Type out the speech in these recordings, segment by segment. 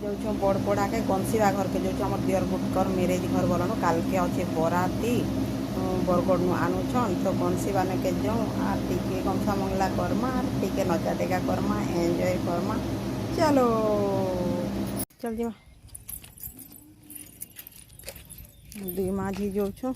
जो बड़पड़ा के गंसीवा घर के जो आम दियर गुटकर मेरेज घर बोलन काल के अच्छे बराती बरगढ़ नु आनुछन तो गंसीवा ने के जो आर टिके गमछा मंगला करमा आर टिके नचा टेका करमा एंजॉय करमा। चलो चल जी दुई माझी जो छो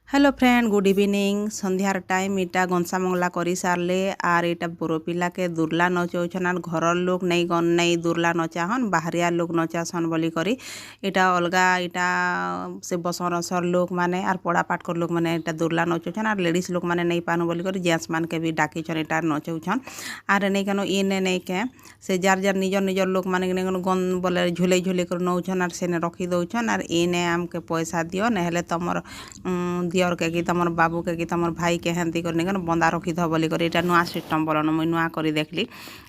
हेलो फ्रेंड गुड इवनिंग संध्यार टाइम इटा गंसा मंगला करी सारले आर इटा बुरो पिला के दुर्ला नचौछन आर घर लोग नहीं गन नहीं दुर्ला नचाहन बाहरिया लोग नचासन बोली करी इटा अलगा इटा से बसरसर लोग माने आर पड़ा पाटकर लोग माने इटा दुर्ला नचौछन आर लेडीज लोग माने नहीं पानु बोली करी जेंट्स मान के भी डाकीछन इटा नचौछन आर नहीं कनो इने नहीं के से जार जार निजर निजर लोग माने गन बोले झुले झुले कर नौछन आर सेने रखी दौछन आर इने आमके पैसा दियो नहेले तमर दियर के कि तमर बाबू के कि तमर भाई के हेंती कर बंदा रखी थ बोली कर एटा नुआ सिस्टम बोलन मुई नुआ करी देखली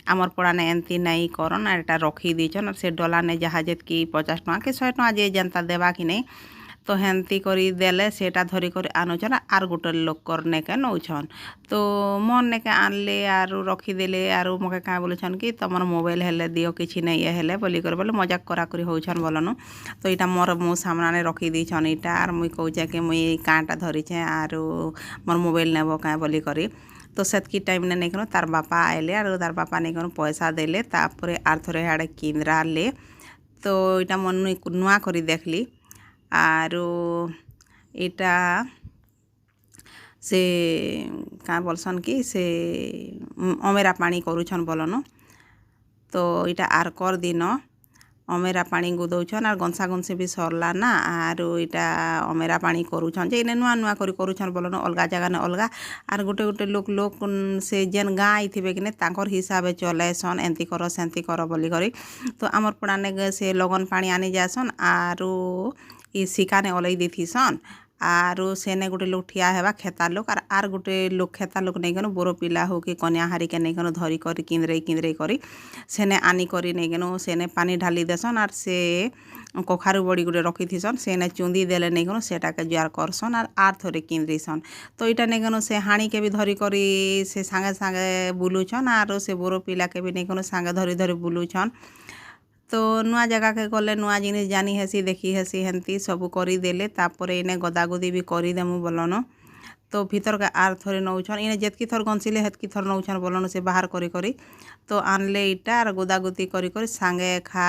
आमर पड़ा ने एंती नहीं करन आर एटा रखी दीछन और से डला ने जहा जेत कि 50 टका के 100 टका जे जनता देबा कि नहीं तो हेंती करी देले सेटा धरी कर आनुछन आर गोटे लोक करने के नौछन तो मन ने के आनले आर रखी देले आर मके का बोलछन कि तमर मोबाइल हेले दियो किछि नहीं हेले बोली कर बोले मजाक करा करी होछन बोलन तो इटा मोर मो सामने रखी दीछन इटा आर मुई कहूचे कि मुई कांटा धरिछे आर मोर मोबाइल नेबो का बोली करी तो सेतकी टाइम ने नहीं कनो तार बापा आइले आर तार बापा नहीं कनो पैसा देले तापरे आर थोड़े हाड़े किंद्रा ले तो इटा मन नुआ करी देखली आरो इटा से का बोलसन कि से अमेरा पानी करूछन बोलन तो इटा आर कर दिन अमेरा पानी गुदौछन आर गंसा गंसी भी सरला ना आरो इटा अमेरा पानी करूछन जे इने नुआ नुआ करी करूछन बोलन अलगा जगह ने अलगा आर गोटे गोटे लोक से जेन गाँ आइथिबे कि तांकर हिसाबे चलेसन एंती कर सेंती कर बोली करी तो आमर पड़ाने से लगन पानी आनी जासन आरो ई सिकाने ओलई देथिसन आरो सेने गोटे लोग ठिया हेबा खेता लोग आर गोटे लोग खेता लोग नहीं गनो बोरो पिला हो कि कन्या हारी के नहीं गनो धरी करी किंद्रे करी सेने आनी करी नहीं गनो सेने पानी ढाली देसन आर से कखारू बड़ी गोटे रखी थीसन सेने चुंदी देले नहीं गनो सेटा के जुआर करसन आर थोड़े किंद्रीसन तो इटा नहीं गनो से हाणी के भी धरी करी से सांगे सांगे बुलुछन आरो से बोरो पिला के भी नहीं गनो सांगे धरी धरी बुलुछन तो नुआ जगह के गले नुआ जिनिस जानी हेसी देखी हेसी हेंती सब करी देले तापरे इने गदागदी भी करी देमु बोलन तो भीतर के आर थोड़े नौछन इने जेतकी थर गंसिले हेतकी थर नौछन बोलन से बाहर करी करी तो आनले इटा आर गुदागुदी करी करी सांगे खा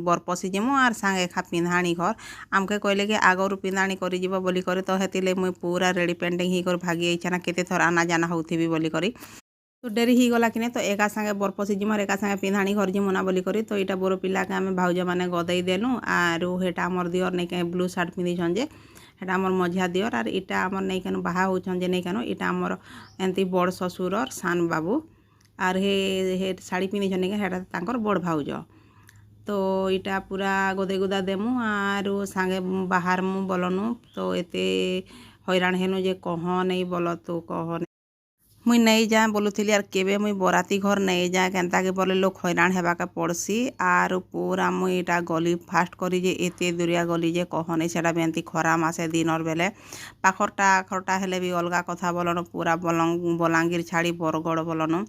बरपसी जिमु आर सांगे खा पिंधाणी घर आमके कहले कि आगरु पिंधाणी करी जीव बोली करी तो हेतिले मुई पूरा रेडी पेंटिंग ही कर भागी आइछना केते थर आना जाना होथिबी बोली करी तो डेरी ही गला कि तो एका संगे बरपसी जिमर एका संगे पिंधाणी घर जिमुना बोली करी तो इटा बोरो पिला के आमे भाउज माने गदई देलु आरु हेटा हमर दियर नै के ब्लू शर्ट पिंधि छन जे हेटा हमर मझिया दियर आर इटा हमर नै केन बाहा होछन जे नै केन इटा हमर एंती बड़ ससुर और सान बाबू आर हे साड़ी पिंधि छन के हेटा तांकर बड़ भाउज तो इटा पूरा गदई गुदा देमु आरु संगे बाहर मु बोलनु तो एते हैरान हेनु जे कह नै बोल तो कह मुई नहीं जाए बोलुथिली आर केबे मुई बराती घर नहीं जाए केनता के बोले लोग हैरान हेबाके पड़सी आर पूरा मुई इटा गली फास्ट करी जे एते दुरिया गली जे कहने सेटा बेंती खरा मासे दिनर बेले पाखरटा आखरटा हेले भी अलगा कथा बोलन पूरा बलांगीर छाड़ी बरगड़ बोलन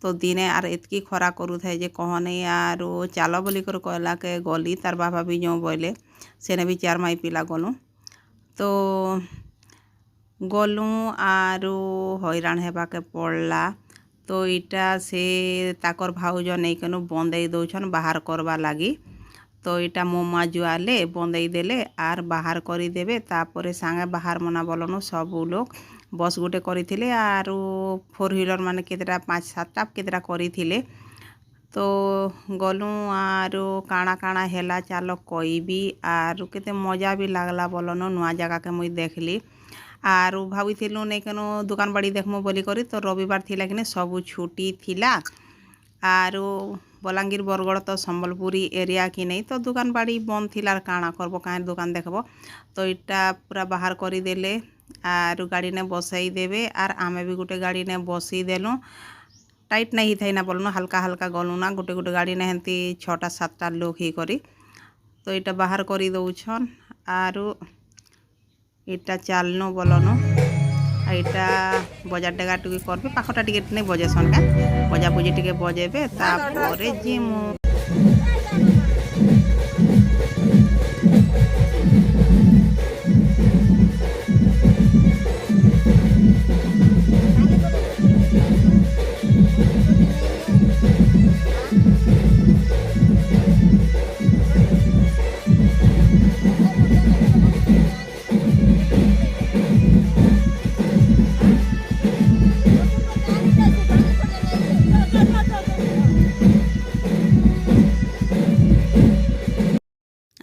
तो दिने आर एतकी खरा करू थे जे कहने आर चाल बोली कर कहला के गली तार बाबा भी जो बोले सेने भी 4 माई पिला गलु तो गलु आरु हैरान हेबाके पड़ला तो इटा से ताकर भाउज नहीं कनु बंदई दौछन बाहर करवा लगी तो इटा मोमा जुआले बंदई देले आर बाहर करी देबे तापरे सांगे बाहर मना बोलनु सब लोग बस गुटे करिथिले आरु 4 व्हीलर माने केतेटा 5-7टा केतेटा करिथिले तो गलु आरु काଣା काଣା हेला चालो कइबी आरु केते मजा भी लागला बोलनु नुआ जगह के मुई देखली आरु भाविथिलु नहीं केनो दुकान बाड़ी देखमु बोली करी तो रविवार थिला कि सबू छुट्टी थिला आरु बलांगीर बरगड़ तो संबलपुरी एरिया कि नहीं तो दुकान बाड़ी बंद थिला काଣା करबो काहे दुकान देखबो तो इटा पूरा बाहर करी देले आरु गाड़ी ने बसाई देबे आर आमे भी गुटे गाड़ी ने बसी देलु टाइट नहीं थाई ना बोलनु हल्का हल्का गलु ना गुटे गुटे गाड़ी ने हेंती 6टा 7टा लोग ही करी तो इटा बाहर करी दउछन आरु इटा चालनु बोलनु इटा बजार डेगा टुकी करबे पाखटा टिके नहीं बजेसन का बजा बुजी टिके बजेबे तापरे जिमु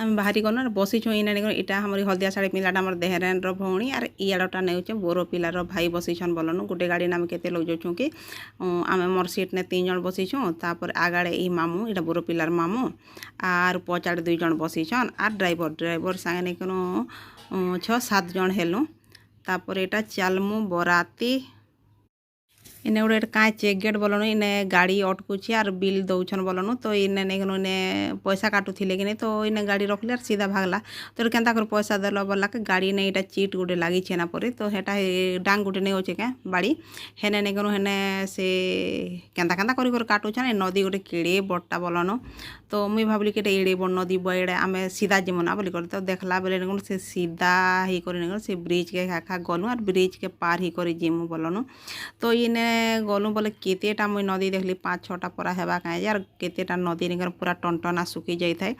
आम बाहरी गलु बसीछु इना इटा हमारी हल्दिया साड़ी पिलाटा हमर देहरेन रो भौणी आर इयाडटा नेउचे बोरो पिलार भाई बसीछन बोलनु गुटे गाड़ी नाम केते लोग जोछु कि आमे मोर सीट ने 3 जन बसीछु तापर आगाड़े ई मामू इटा बोरो पिलार मामू आर पछाड़े 2 जन बसीछन आर ड्राइवर संगे ने कोनो 6-7 जन हेलु तापर इटा चालमु बराती इने गोटे कहीं चेक गेट बोलनु इने गाड़ी अटकुची आर बिल दौछन बोलनु तो इने नहीं इने पैसा काटुले कि नहीं तो इने गाड़ी रखले आर सीधा भागला तो केनता कर पैसा देल बोला के गाड़ी नहीं इटा चीट गोटे लगी छेना परे तो हेटा डांग गोटे नहीं होचे क्या बाड़ी हेने नहीं हेने से केनता केनता कर काटुछन नदी गोटे केड़े बड़टा बोलनु तो मुई भावली कि एड़े बड़ नदी बड़े आम सीधा जिमुना बोली कर तो देखला बेले से सीधा ही कर से ब्रिज के खा गलु आर ब्रिज के पार ही कर जिमु बोलनु तो इने गलु बोले केतेटा मुई नदी देखली 5-6टा परा हेबा कहीं यार केतेटा नदी निकर पूरा टनटना सुखी जाई थाए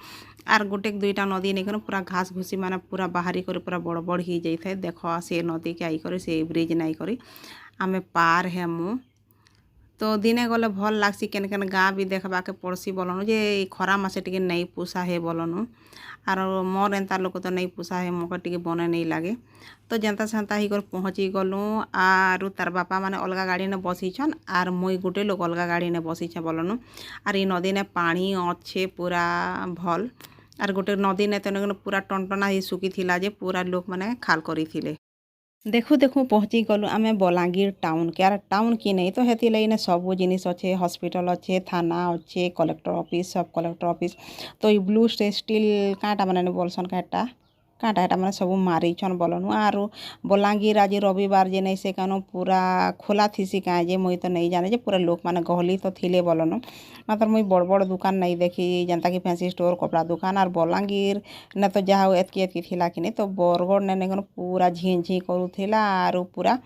आर गोटे 2टा नदी निकर पूरा घास घुसी माने पूरा बाहरी कर पूरा बड़ बड़ ही जाई थाए देखो से नदी के आई करे से ब्रिज नाई करी आमे पार हेमु तो दिने गले भल लागसी केन केन गाँ भी देखबा के पड़सी बोलनु जे खरा मासे टिके नहीं पोसा है बोलनु आर मोर एंता लोक तो नहीं पोसा है मोके टिके बने नहीं लागे तो जनता सेंता ही कर पहुँची गलु आर तार बापा माने अलगा गाड़ी ने बसीछन आर मुई गुटे लोग अलगा गाड़ी ने बसीछे बोलनु आर ई नदी ने पानी अच्छे पूरा भल आर गोटे नदी ने तो पूरा टनटना ही सुखी थिला जे पूरा लोक माने खाल करी थिले देखु देखु पहुँची गलु आमे बलांगीर टाउन के आर टाउन की नहीं तो हेती लईने सब जिनिस अच्छे हॉस्पिटल अच्छे थाना अच्छे कलेक्टर ऑफिस सब कलेक्टर ऑफिस तो ये ब्लू स्टील काटा माने बोलसन काटा काटा एटा मैंने सब मारीछन बोलनु आरो बलांगीर आज रविवार जे नहीं से कनो पूरा खोला थीसी काए जे मुई तो नहीं जाने जे पूरा लोक माने गहली तो थिले बोलनु मात्र मुई बड़ बड़ दुकान नहीं देखी जनता कि फैंसी स्टोर कपड़ा दुकान और बलांगीर न तो जहाँ एतकी एतकी थिला कि नहीं तो बरगढ़ ने कनो पूरा झी झी करूथिला आरो पूरा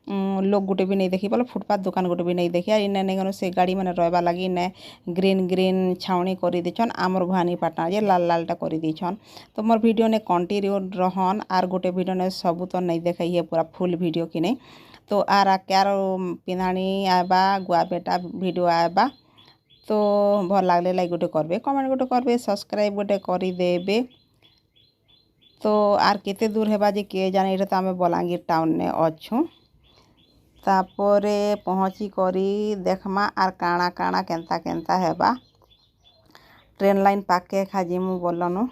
लोग गुटे भी नहीं देखी बोले फुटपाथ दुकान गुटे भी नहीं देखी और इन्हें नहीं से गाड़ी मैंने रहबा लगी ने ग्रीन ग्रीन छावनी कर दीछन आमर भवानी पाटना जे लाल लालटा कर दीछन तो मोर वीडियो ने कंटिन्यू रहन आर गोटे वीडियो ने सबू तो नहीं देखे ये पूरा फुल वीडियो कि नहीं तो आर आक्यार पिंधाणी आएबा गुआ बेटा वीडियो आएबा तो भल लगले लाइक गोटे करबे कमेंट गोटे करबे सब्सक्राइब गोटे करदेबे तो आर केते दूर हेबा जे किए जाने तो आम बलांगीर टाउन ने अच्छू तापरे पहुँची करी देखमा आर काଣା काଣା केन्ता केन्ता हेबा ट्रेन लाइन पाके खाजिमु बोलनु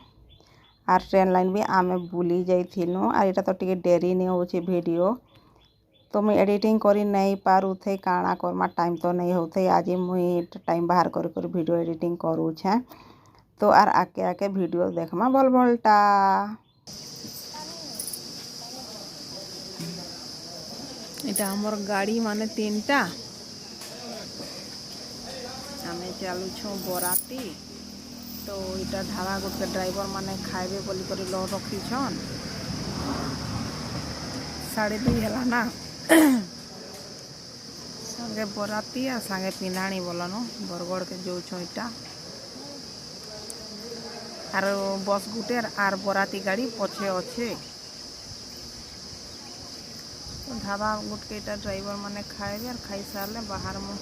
आर ट्रेन लाइन भी आमे बुली जाइथिनु आर एटा तो टिके डेरी नहीं होछि वीडियो तो मुई एडिटिंग करी नहीं पारू थे काଣା करमा टाइम तो नहीं होथे आज मुई टाइम बाहर कर वीडियो एडिटिंग करू छे तो आर आके आके वीडियो देखमा भल भलटा এটা আমার গাড়ি মানে তিনটা আমি চালুছু বরাতি তো এটা ঢাবা গোটে ড্রাইভর মানে খাইবে বলি করে ল রখিছন 2:30 হেলা না संगे बराती आ संगे पिंधाणी बोलनु बरगढ़ के जाऊँ इटा आर बस गुटे आर बराती गाड़ी पछे अच्छे ढाबा गुट के ड्राइवर माने खाए और खाई सारे बाहर में